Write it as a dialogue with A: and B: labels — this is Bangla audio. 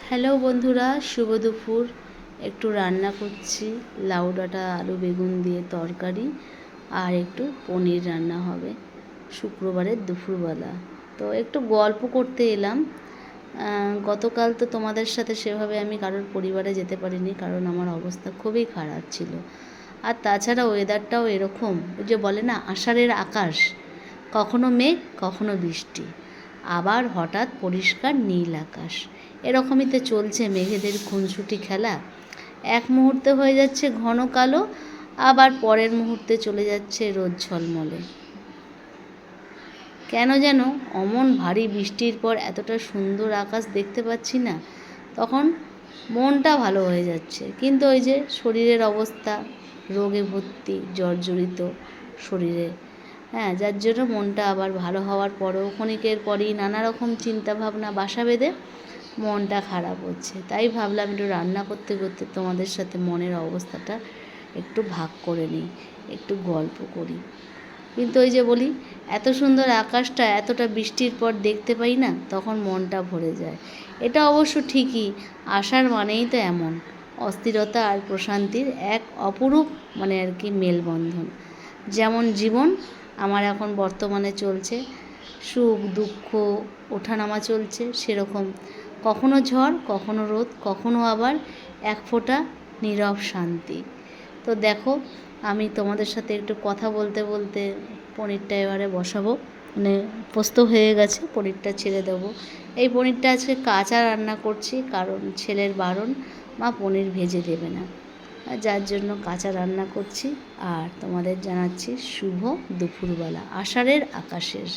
A: হ্যালো বন্ধুরা, শুভ দুপুর। একটু রান্না করছি, লাউ ডাঁটা আলু বেগুন দিয়ে তরকারি আর একটু পনির রান্না হবে শুক্রবারের দুপুরবেলা। তো একটু গল্প করতে এলাম। গতকাল তো তোমাদের সাথে সেভাবে আমি কারোর পরিবারে যেতে পারিনি, কারণ আমার অবস্থা খুবই খারাপ ছিল। আর তাছাড়া ওয়েদারটাও এরকম, ওই যে বলে না আষাঢ়ের আকাশ, কখনো মেঘ কখনো বৃষ্টি, আবার হঠাৎ পরিষ্কার নীল আকাশ। এরকমই তো চলছে মেঘেদের খুনসুটি খেলা। এক মুহূর্তে হয়ে যাচ্ছে ঘন কালো, আবার পরের মুহূর্তে চলে যাচ্ছে রোদ ঝলমলে। কেন যেন অমন ভারী বৃষ্টির পর এতটা সুন্দর আকাশ দেখতে পাচ্ছি না, তখন মনটা ভালো হয়ে যাচ্ছে। কিন্তু ওই যে শরীরের অবস্থা, রোগে ভর্তি, জর্জরিত শরীরে, যার জন্য মনটা আবার ভালো হওয়ার পরেও ক্ষণিকের পরই নানা রকম চিন্তাভাবনা বাসা বেঁধে মনটা খারাপ হচ্ছে। তাই ভাবলাম একটু রান্না করতে করতে তোমাদের সাথে মনের অবস্থাটা একটু ভাগ করে নিই, একটু গল্প করি। কিন্তু ওই যে বলি, এত সুন্দর আকাশটা এতটা বৃষ্টির পর দেখতে পাই না, তখন মনটা ভরে যায়। এটা অবশ্য ঠিকই, আষাঢ় মানেই তো এমন অস্থিরতা আর প্রশান্তির এক অপরূপ আর কি মেলবন্ধন। যেমন জীবন আমার এখন বর্তমানে চলছে, সুখ দুঃখ ওঠানামা চলছে, সেরকম কখনো ঝড় কখনো রোদ, কখনো আবার এক ফোঁটা নীরব শান্তি। তো দেখো, আমি তোমাদের সাথে একটু কথা বলতে বলতে পনিরটা এবারে বসাবো, পোস্ত হয়ে গেছে, পনিরটা ছেড়ে দেবো। এই পনিরটা আজকে কাঁচা রান্না করছি, কারণ ছেলের বারণ, মা পনির ভেজে দেবে না, যার জন্য কাঁচা রান্না করছি। আর তোমাদের জানাচ্ছি শুভ দুপুরবেলা আষাঢ়ের আকাশের।